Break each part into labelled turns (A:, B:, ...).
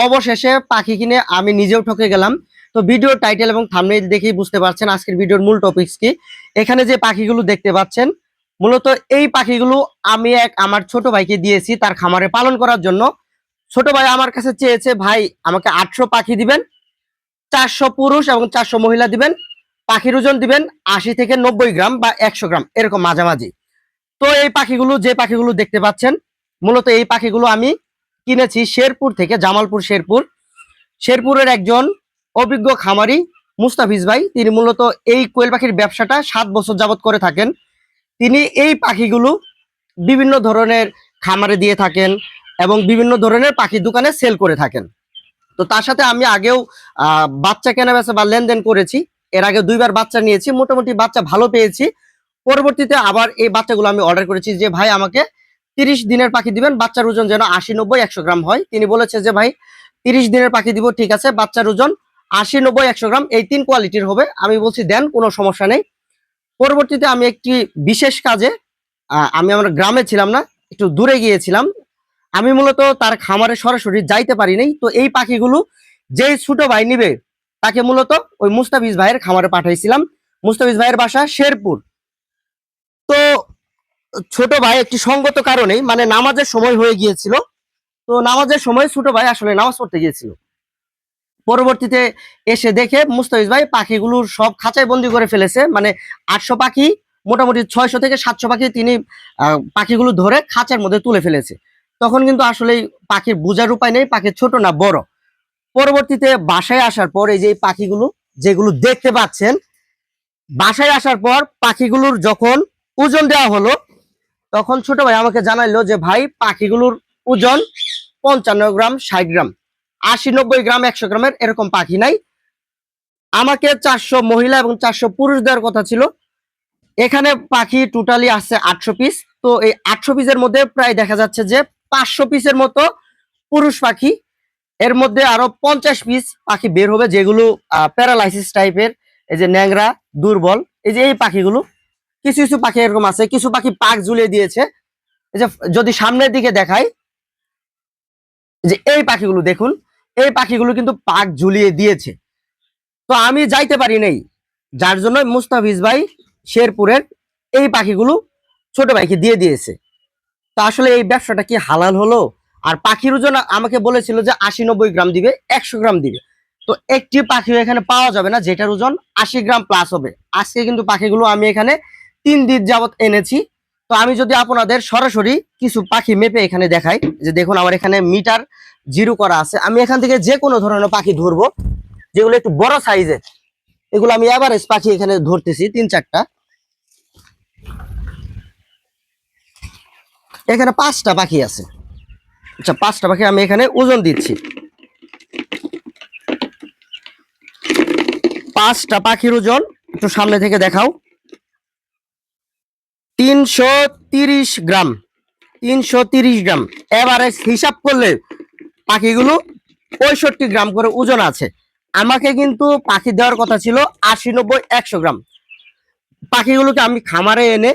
A: অবশেষে পাখি কিনে আমি নিজেও ঠকে গেলাম। তো ভিডিওর টাইটেল এবং থাম্বনেইল দেখেই বুঝতে পারছেন আজকের ভিডিওর মূল টপিকস কি। এখানে যে পাখিগুলো দেখতে পাচ্ছেন, মূলত এই পাখিগুলো আমি আমার ছোট ভাইকে দিয়েছি তার খামারে পালন করার জন্য। ছোট ভাই আমার কাছে চেয়েছে, ভাই আমাকে 800 পাখি দিবেন, 400 পুরুষ এবং 400 মহিলা দিবেন, পাখির ওজন দিবেন 80 থেকে 90 গ্রাম বা 100 গ্রাম এরকম মাঝামাঝি। তো এই পাখিগুলো, যে পাখিগুলো দেখতে পাচ্ছেন, মূলত এই পাখিগুলো আমি কিনেছি শেরপুর থেকে, জামালপুর শেরপুরের একজন অভিজ্ঞ খামারি মুস্তাফিজ ভাই। তিনি মূলত এই কোয়েল পাখির ব্যবসাটা 7 বছর যাবত করে থাকেন। তিনি এই পাখিগুলো বিভিন্ন ধরনের খামারে দিয়ে থাকেন এবং বিভিন্ন ধরনের পাখির দোকানে সেল করে থাকেন। তো তার সাথে আমি আগেও বাচ্চা কেনা বেচা বা লেনদেন করেছি। এর আগে 2বার বাচ্চা নিয়েছি, মোটামুটি বাচ্চা ভালো পেয়েছি। পরবর্তীতে আবার এই বাচ্চাগুলো আমি অর্ডার করেছি যে ভাই আমাকে 30 দিনের পাখি দিবেন, বাচ্চার ওজন যেন 80, 90, 100 গ্রাম হয়। তিনি বলেছে যে ভাই 30 দিনের পাখি দিব, ঠিক আছে, বাচ্চার ওজন 80, 90, 100 গ্রাম এই 3 কোয়ালিটির হবে। আমি বলছি দেন, কোনো সমস্যা নেই। পরবর্তীতে আমি একটি বিশেষ কাজে, আমি আমার গ্রামে ছিলাম না, একটু দূরে গিয়েছিলাম। আমি মূলত তার খামারে সরাসরি যাইতে পারি নাই। তো এই পাখিগুলো যেই ছোট ভাই নিবে তাকে মূলত ওই মুস্তাফিজ ভাইয়ের খামারে পাঠাইছিলাম। মুস্তাফিজ ভাইয়ের বাসা শেরপুর। তো ছোট ভাই একটি সঙ্গত কারণেই, মানে নামাজের সময় হয়ে গিয়েছিল, তো নামাজের সময় ছোট ভাই আসলে নামাজ পড়তে গিয়েছিল। পরবর্তীতে এসে দেখে মুস্তাফিজ ভাই পাখিগুলোর সব খাঁচায় বন্দি করে ফেলেছে। মানে 800 পাখি, মোটামুটি 600 থেকে 700 পাখি তিনি পাখিগুলো ধরে খাঁচার মধ্যে তুলে ফেলেছে। তখন কিন্তু আসলে পাখির বোঝার উপায় নেই, পাখি ছোট না বড়। পরবর্তীতে বাসায় আসার পর এই যে পাখিগুলো যেগুলো দেখতে পাচ্ছেন, বাসায় আসার পর পাখিগুলোর যখন ওজন দেওয়া হলো, তখন ছোট ভাই আমাকে জানাইলো যে ভাই পাখিগুলোর ওজন 55 গ্রাম, 60 গ্রাম, 80, 90 গ্রাম, 100 গ্রামের এরকম পাখি নাই। আমাকে 400 মহিলা এবং 400 পুরুষ দেওয়ার কথা ছিল। এখানে পাখি টোটালি আছে 800 পিস। তো এই 800 পিসের মধ্যে প্রায় দেখা যাচ্ছে যে 500 পিসের মতো পুরুষ পাখি। এর মধ্যে আরো 50 পিস পাখি বের হবে যেগুলো প্যারালাইসিস টাইপের, এই যে ন্যাংরা, দুর্বল। এই যে এই পাখিগুলো, কিছু কিছু পাখি এরকম আছে, কিছু পাখি পাক ঝুলিয়ে দিয়েছে। এই যে যদি সামনের দিকে দেখাই, যে এই পাখিগুলো দেখুন, এই পাখিগুলো কিন্তু পাক ঝুলিয়ে দিয়েছে। তো আমি যাইতে পারি নাই, যার জন্য মুস্তাফিজ ভাই শেরপুরের এই পাখিগুলো ছোট ভাইকে দিয়ে দিয়েছে। তো আসলে এই ব্যবসাটা কি হালাল হলো? আর পাখির ওজন আমাকে বলেছিল যে 80, 90 গ্রাম দিবে, 100 গ্রাম দিবে। তো একটি পাখি এখানে পাওয়া যাবে না যেটার ওজন 80 গ্রাম প্লাস হবে। আজকে কিন্তু পাখিগুলো আমি এখানে 3 দিন যাবত এনেছি। তো আমি যদি আপনাদের সরাসরি কিছু পাখি মেপে এখানে দেখাই, যে দেখুন আমার এখানে মিটার জিরো করা আছে। আমি এখান থেকে যে কোনো ধরনের পাখি ধরবো, যেগুলো একটু বড় সাইজের, এগুলো আমি এভারেজ পাখি এখানে ধরতেছি 3-4টা। এখানে 5টা পাখি আছে। আচ্ছা, 5টা পাখি আমি এখানে ওজন দিচ্ছি। 5টা পাখির ওজন একটু সামনে থেকে দেখাও, 330 গ্রাম। 330 গ্রাম এভারেজ হিসাব করলে পাখিগুলো 65 গ্রাম করে ওজন আছে। আমাকে কিন্তু পাখি দেওয়ার কথা ছিল 80, 90, 100 গ্রাম। পাখিগুলোকে আমি খামারে এনে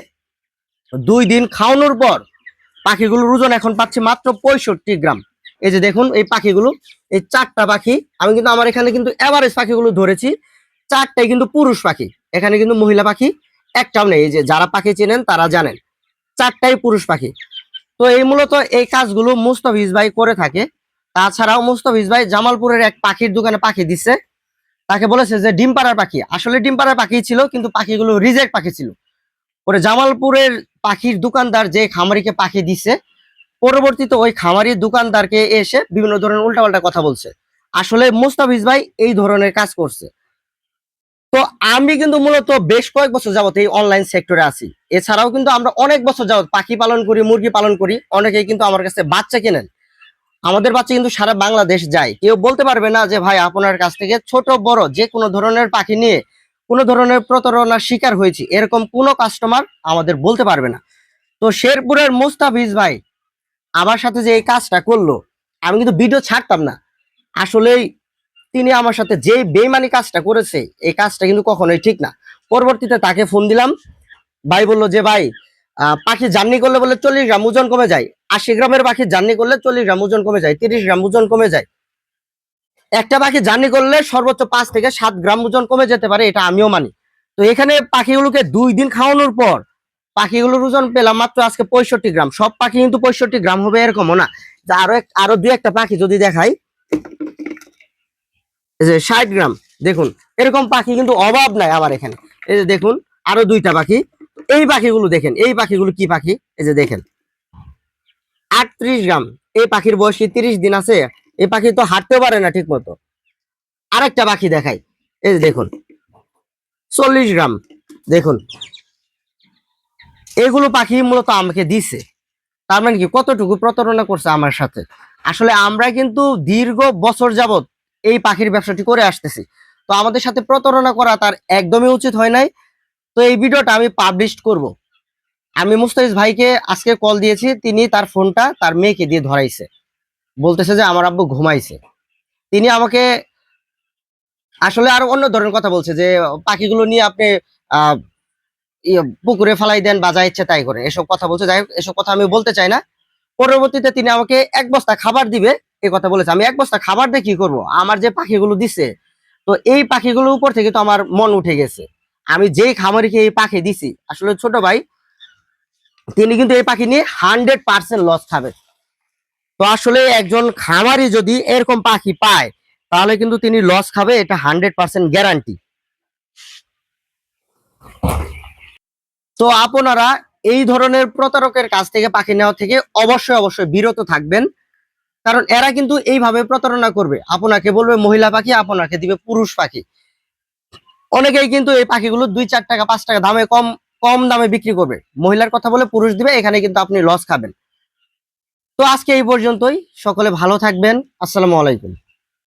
A: 2 দিন খাওয়ানোর পর পাখিগুলোর ওজন এখন পাচ্ছি মাত্র 65 গ্রাম। এই যে দেখুন এই পাখিগুলো, এই 4টা পাখি আমি কিন্তু আমার এখানে কিন্তু এভারেজ পাখিগুলো ধরেছি। 4টাই কিন্তু পুরুষ পাখি, এখানে কিন্তু মহিলা পাখি একটাও নেই। এই যে যারা পাখি চেনেন তারা জানেন, 4টাই পুরুষ পাখি। তো এই মূলত এই কাজগুলো মুস্তাফিজ ভাই করে থাকে। তাছাড়াও মুস্তাফিজ ভাই জামালপুরের এক পাখির দোকানে পাখি দিচ্ছে, তাকে বলেছে যে ডিম পাড়ার পাখি। আসলে ডিম পাড়ার পাখি ছিল, কিন্তু পাখিগুলো রিজেক্ট পাখি ছিল। পরে জামালপুরের পাখির দোকানদার যে খামারিকে পাখি দিছে, পরবর্তীতে ওই খামারির দোকানদারকে এসে বিভিন্ন ধরনের উল্টাপাল্টা কথা বলছে। আসলে মুস্তাফিজ ভাই এই ধরনের কাজ করছে। তো আমি কিন্তু মূলত বেশ কয়েক বছর যাবত এই অনলাইন সেক্টরে আছি। এছাড়াও কিন্তু আমরা অনেক বছর যাবত পাখি পালন করি, মুরগি পালন করি। অনেকেই কিন্তু আমার কাছে বাচ্চা কেনেন। আমাদের বাচ্চা কিন্তু সারা বাংলাদেশ যায়। কেউ বলতে পারবে না যে ভাই আপনার কাছ থেকে ছোট বড় যে কোনো ধরনের পাখি নিয়ে কোনো ধরনের প্রতারণার শিকার হয়েছি, এরকম কোনো কাস্টমার আমাদের বলতে পারবে না। তো শেরপুরের মুস্তাফিজ ভাই আমার সাথে যে এই কাজটা করলো, আমি কিন্তু ভিডিও ছাড়তাম না। আসলেই তিনি আমার সাথে যে বেইমানি কাজটা করেছে, এই কাজটা কিন্তু কখনোই ঠিক না। পরবর্তীতে তাকে ফোন দিলাম, ভাই বললো যে ভাই পাখি জার্নি করলে বলে 40 গ্রাম ওজন কমে যায়, 80 গ্রামের পাখি জার্নি করলে 40 গ্রাম ওজন কমে যায়, 30 গ্রাম ওজন কমে যায়। একটা পাখি জার্নি করলে সর্বোচ্চ 5 থেকে 7 গ্রাম ওজন কমে যেতে পারে, এটা আমিও মানি। তো এখানে পাখিগুলোকে 2 দিন খাওয়ানোর পর পাখিগুলোর ওজন পেলাম মাত্র আজকে 65 গ্রাম। সব পাখি কিন্তু 65 গ্রাম হবে এরকমও না, যে আরো দুই একটা পাখি যদি দেখাই, এই যে 60 গ্রাম। দেখুন এরকম পাখি কিন্তু অভাব নাই আমার এখানে। এই যে দেখুন আরো দুইটা পাখি, এই পাখিগুলো দেখেন, এই পাখিগুলো কি পাখি, এই যে দেখেন 38 গ্রাম। এই পাখির বয়স কি 30 দিন আছে? এই পাখি তো হাঁটতেও পারে না ঠিক মতো। আরেকটা পাখি দেখাই, এই যে দেখুন 40 গ্রাম। দেখুন এগুলো পাখি মূলত আমাকে দিছে, তার মানে কি কতটুকু প্রতারণা করছে আমার সাথে। আসলে আমরা কিন্তু দীর্ঘ বছর যাবত এই পাখির ব্যবসাটি করে আসতেছি, তো আমাদের সাথে প্রতারণা করা তার একদমই উচিত হয় নাই। তো এই ভিডিওটা আমি পাবলিশ করব। আমি মুস্তাফিজ ভাইকে আজকে কল দিয়েছি, তিনি তার ফোনটা তার মেয়েকে দিয়ে ধরাইছে, বলতেছে যে আমার আব্বু ঘুমাইছে। তিনি আমাকে আসলে আরো অন্য ধরনের কথা বলছে, যে পাখিগুলো নিয়ে আপনি আহ পুকুরে ফালাই দেন বা যা ইচ্ছে তাই করে, এসব কথা বলছে। যাই হোক, এসব কথা আমি বলতে চাই না। পরবর্তীতে তিনি আমাকে 1 বস্তা খাবার দিবে এই কথা বলেছে। আমি 1 বস্তা খাবার দিয়ে কি করবো, আমার যে পাখিগুলো দিছে, তো এই পাখিগুলোর উপর থেকে তো আমার মন উঠে গেছে। আমি যেই খামারিকে এই পাখি দিছি, আসলে ছোট ভাই তিনি কিন্তু এই পাখি নিয়ে 100% লস খাবে। তো আসলে একজন খামারি যদি এরকম পাখি পায়, তাহলে কিন্তু তিনি লস খাবে, এটা 100% গ্যারান্টি। তো আপনারা এই ধরনের প্রতারকের কাছ থেকে পাখি নেওয়া থেকে অবশ্যই অবশ্যই বিরত থাকবেন, কারণ এরা কিন্তু এইভাবে প্রতারণা করবে। আপনাকে বলবে মহিলা পাখি, আপনাকে দিবে পুরুষ পাখি। অনেকেই কিন্তু এই পাখিগুলো 2-4 টাকা 5 টাকা দামে কম কম দামে বিক্রি করবে, মহিলার কথা বলে পুরুষ দিবে, এখানে কিন্তু আপনি লস খাবেন। তো আজকে এই পর্যন্তই, সকলে ভালো থাকবেন। আসসালামু আলাইকুম।